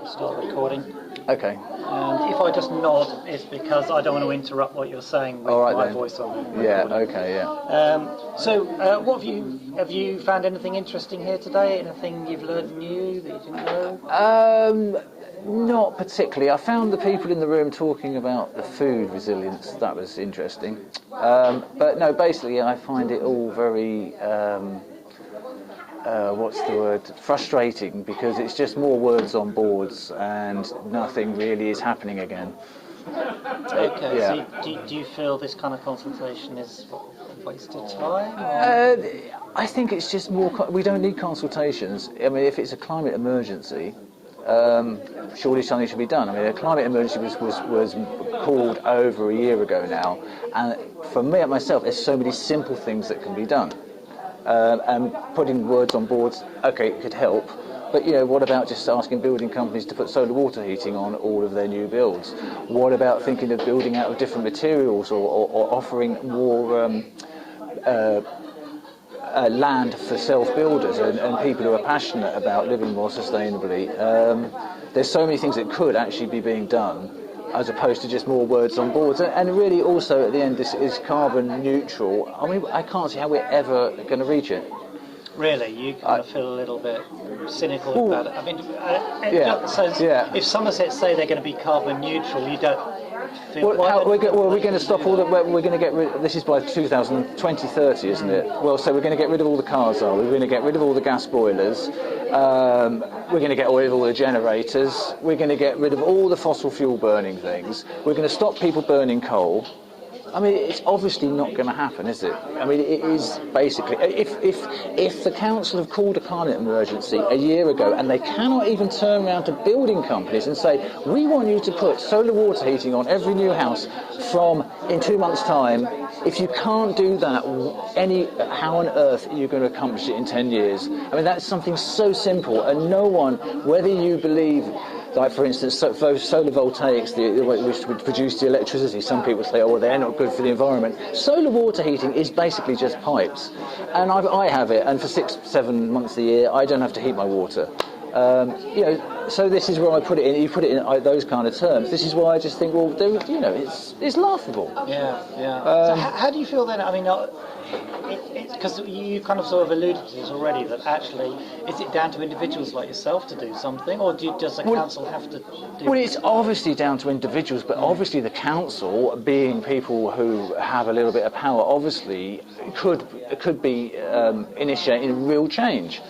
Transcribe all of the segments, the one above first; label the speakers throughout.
Speaker 1: start recording.
Speaker 2: Okay.
Speaker 1: And if I just nod, it's because I don't want to interrupt what you're saying with my voice on the recording.
Speaker 2: Yeah, okay, yeah.
Speaker 1: So, what have you found anything interesting here today? Anything you've learned new that you didn't know?
Speaker 2: Not particularly. I found the people in the room talking about the food resilience. That was interesting. But no, basically I find it all very... frustrating, because it's just more words on boards and nothing really is happening again.
Speaker 1: Okay,
Speaker 2: yeah.
Speaker 1: So do you feel this kind of consultation is a waste of time?
Speaker 2: I think it's just more... We don't need consultations. I mean, if it's a climate emergency, surely something should be done. I mean, a climate emergency was called over a year ago now, and for me, myself, there's so many simple things that can be done. And putting words on boards, okay, it could help, but what about just asking building companies to put solar water heating on all of their new builds? What about thinking of building out of different materials, or offering more land for self-builders and people who are passionate about living more sustainably? There's so many things that could actually be being done, as opposed to just more words on boards. And really also at the end, this is carbon neutral. I mean, I can't see how we're ever going to reach it.
Speaker 1: Really? You kind of feel a little bit cynical about it? I mean, if Somerset say they're going to be carbon neutral, you don't feel...
Speaker 2: We're going to stop all the... We're going to get rid... This is by 2030, isn't it? Well, so we're going to get rid of all the cars, are we? We're going to get rid of all the gas boilers. We're going to get rid of all the generators. We're going to get rid of all the fossil fuel burning things. We're going to stop people burning coal. I mean, it's obviously not going to happen, is it? I mean, it is basically... If the council have called a climate emergency a year ago and they cannot even turn around to building companies and say, we want you to put solar water heating on every new house in 2 months' time, if you can't do that, how on earth are you going to accomplish it in 10 years? I mean, that's something so simple, and no one, whether you believe... Like, for instance, those solar voltaics, which would produce the electricity, some people say, oh, well, they're not good for the environment. Solar water heating is basically just pipes. And I have it, and for 6-7 months a year, I don't have to heat my water. So this is where I put it in. You put it in those kind of terms. This is why I just think, well, it's laughable.
Speaker 1: Yeah. So how do you feel then? I mean, because you kind of sort of alluded to this already, that actually, is it down to individuals like yourself to do something, or does the council have to do...
Speaker 2: Well, it's obviously down to individuals, but obviously the council, being people who have a little bit of power, obviously could be initiating real change.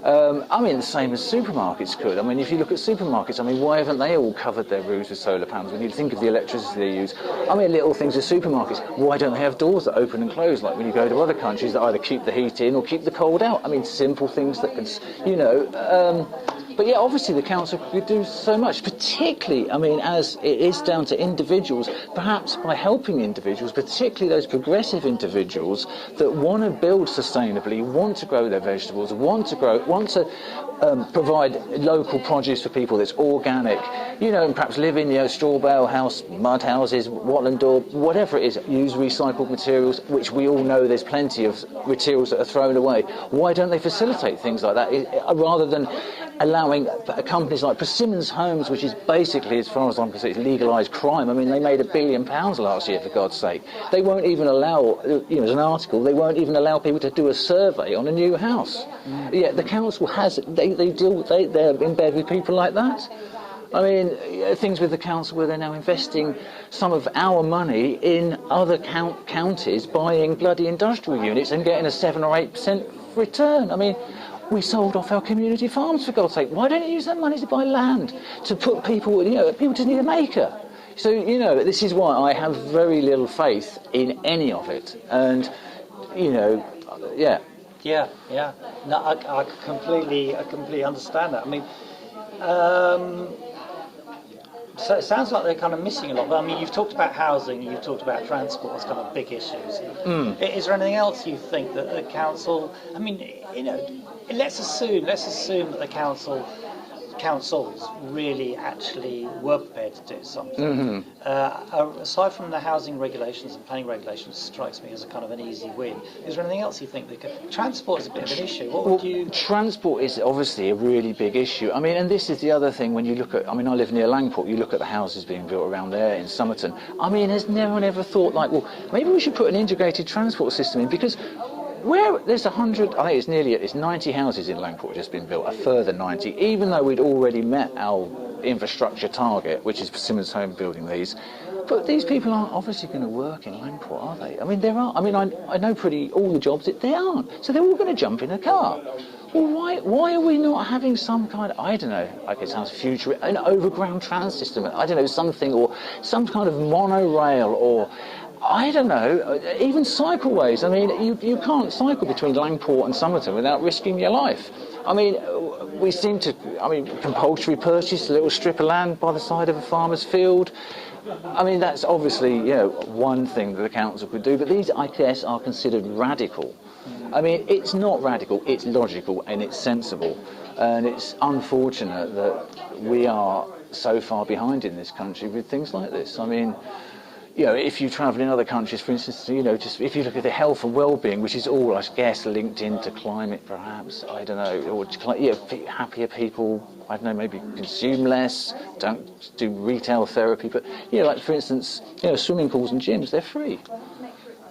Speaker 2: I mean, the same as supermarkets could. I mean, if you look at supermarkets, I mean, why haven't they all covered their roofs with solar panels? When you think of the electricity they use, I mean, little things with supermarkets. Why don't they have doors that open and close, like when you go to other countries that either keep the heat in or keep the cold out? I mean, simple things that can, But yeah, obviously the council could do so much, particularly, I mean, as it is down to individuals, perhaps by helping individuals, particularly those progressive individuals that want to build sustainably, want to grow their vegetables, want to provide local produce for people that's organic, and perhaps live in straw bale house, mud houses, watland door, whatever it is, use recycled materials, which we all know there's plenty of materials that are thrown away. Why don't they facilitate things like that, rather than allowing companies like Persimmon's Homes, which is basically, as far as I'm concerned, legalised crime. I mean, they made £1 billion last year, for God's sake. They won't even allow, as an article, they won't even allow people to do a survey on a new house. Yet the council has, they're in bed with people like that. I mean, things with the council where they're now investing some of our money in other counties, buying bloody industrial units and getting a 7 or 8% return. I mean, we sold off our community farms, for God's sake. Why don't you use that money to buy land, to put people, people just need a maker. So, this is why I have very little faith in any of it. And, yeah.
Speaker 1: Yeah. No, I completely understand that. I mean, so it sounds like they're kind of missing a lot. But I mean, you've talked about housing, you've talked about transport as kind of big issues. Is there anything else you think that the council? I mean, let's assume that the council councils really actually were prepared to do something. Aside from the housing regulations and planning regulations, strikes me as a kind of an easy win. Is there anything else you think that could? Transport is a bit of an issue. What would you?
Speaker 2: Transport is obviously a really big issue. I mean, and this is the other thing when you look at. I mean, I live near Langport. You look at the houses being built around there in Somerton. I mean, has no one ever thought like, well, maybe we should put an integrated transport system in because. Where there's 100, I think it's 90 houses in Langport just been built, a further 90, even though we'd already met our infrastructure target, which is Simmons Home building these. But these people aren't obviously going to work in Langport, are they? I mean, there are. I mean, I know pretty all the jobs that they aren't. So they're all going to jump in a car. Well, why are we not having some kind of, I don't know, like it sounds future, an overground tram system, I don't know, something, or some kind of monorail, or I don't know, even cycleways. I mean, you can't cycle between Langport and Somerton without risking your life. I mean, we seem to, compulsory purchase a little strip of land by the side of a farmer's field. I mean, that's obviously, one thing that the council could do, but these, I guess, are considered radical. I mean, it's not radical, it's logical and it's sensible. And it's unfortunate that we are so far behind in this country with things like this. I mean, if you travel in other countries, for instance, just if you look at the health and well-being, which is all, I guess, linked into climate, perhaps, I don't know, or happier people, I don't know, maybe consume less, don't do retail therapy, but, like, for instance, swimming pools and gyms, they're free.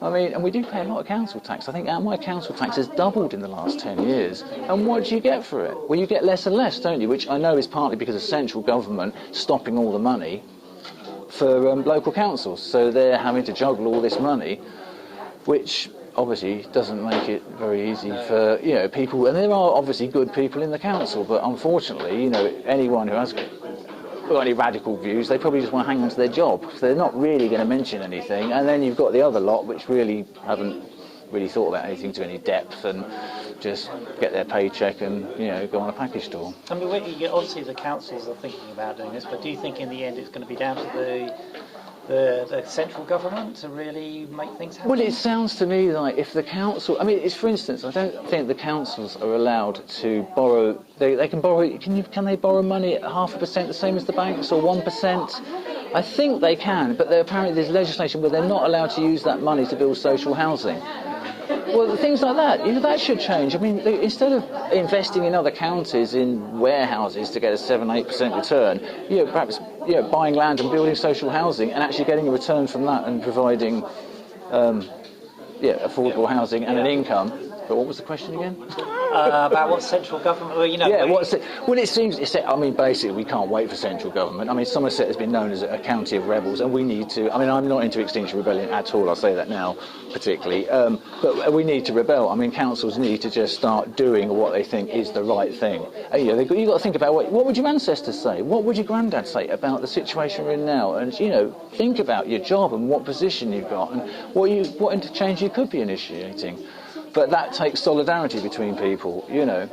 Speaker 2: I mean, and we do pay a lot of council tax. I think my council tax has doubled in the last 10 years. And what do you get for it? Well, you get less and less, don't you? Which I know is partly because of central government stopping all the money for local councils. So they're having to juggle all this money, which obviously doesn't make it very easy for, people. And there are obviously good people in the council, but unfortunately, anyone who has got any radical views, they probably just want to hang on to their job. So they're not really going to mention anything. And then you've got the other lot which really haven't really thought about anything to any depth and just get their paycheck and, go on a package store.
Speaker 1: I mean, obviously the councils are thinking about doing this, but do you think in the end it's going to be down to the central government to really make things happen?
Speaker 2: Well, it sounds to me like if the council, for instance, I don't think the councils are allowed to borrow. They can borrow. Can they borrow money at 0.5%, the same as the banks, or 1%? I think they can, but apparently there's legislation where they're not allowed to use that money to build social housing. Well, things like that, that should change. I mean, instead of investing in other counties in warehouses to get a 7-8% return, perhaps buying land and building social housing and actually getting a return from that and providing affordable housing and an income. But what was the question again?
Speaker 1: About what central government,
Speaker 2: it seems, basically we can't wait for central government. Somerset has been known as a county of rebels, and we need to, I'm not into Extinction Rebellion at all, I'll say that now, particularly, but we need to rebel. Councils need to just start doing what they think is the right thing. You've got to think about what would your ancestors say? What would your granddad say about the situation we're in now? And, think about your job and what position you've got and what change you could be initiating. But that takes solidarity between people, and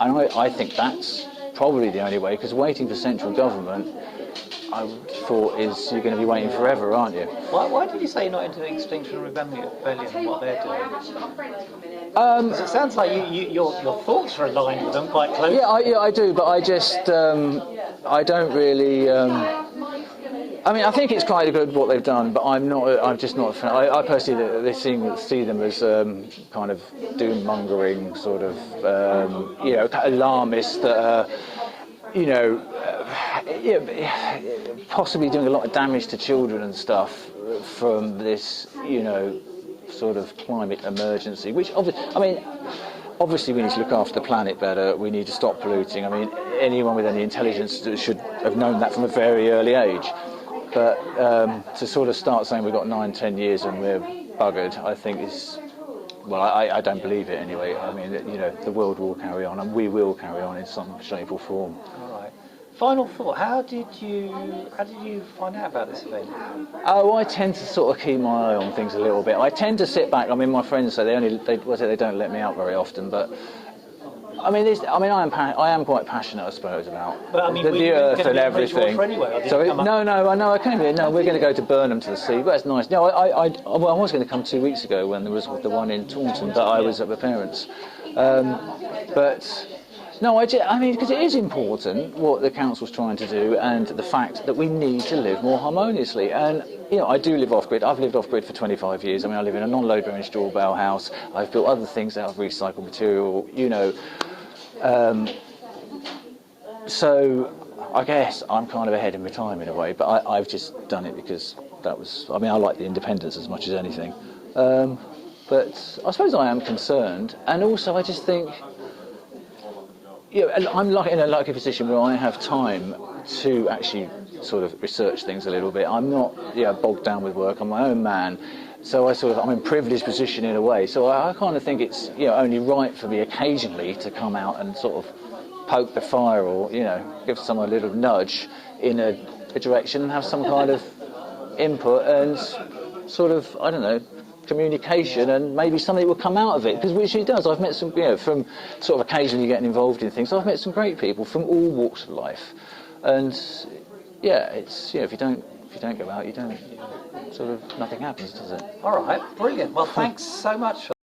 Speaker 2: I think that's probably the only way, because waiting for central government, I thought, is you're going to be waiting forever, aren't you?
Speaker 1: Why did you say you're not into Extinction Rebellion and what they're doing? Because it sounds like your thoughts are aligned with them quite closely.
Speaker 2: Yeah, I do, but I just, I don't really... I think it's quite good what they've done, but I'm just not a fan. I personally see them as kind of doom-mongering, sort of, alarmists that are, possibly doing a lot of damage to children and stuff from this, sort of climate emergency, which obviously we need to look after the planet better, we need to stop polluting. Anyone with any intelligence should have known that from a very early age. But to sort of start saying we've got 9-10 years and we're buggered, I think is, well, I don't believe it anyway. The world will carry on, and we will carry on in some shape or form.
Speaker 1: All right. Final thought: How did you find out about this event?
Speaker 2: Oh, I tend to sort of keep my eye on things a little bit. I tend to sit back. My friends say they don't let me out very often, but. I am quite passionate, I suppose, about the earth and everything. I came here. No, we're going to go to Burnham to the sea. But it's nice. No, I was going to come 2 weeks ago when there was the one in Taunton, but I was at my parents'. But No, I mean, because it is important what the council's trying to do, and the fact that we need to live more harmoniously. And I do live off grid. I've lived off grid for 25 years. I mean, I live in a non-load bearing straw bale house. I've built other things out of recycled material. So I guess I'm kind of ahead in my time in a way, but I've just done it because that was. I mean, I like the independence as much as anything. But I suppose I am concerned, and also I just think. I'm in a lucky position where I have time to actually sort of research things a little bit. I'm not bogged down with work. I'm my own man, so I'm in a privileged position in a way. So I kind of think it's only right for me occasionally to come out and sort of poke the fire, or give someone a little nudge in a direction and have some kind of input and sort of, I don't know, communication, and maybe something will come out of it, because which it does. I've met some, from sort of occasionally getting involved in things, I've met some great people from all walks of life, and it's if you don't go out, you don't sort of, nothing happens, does it?
Speaker 1: All right, brilliant. Well, thanks so much for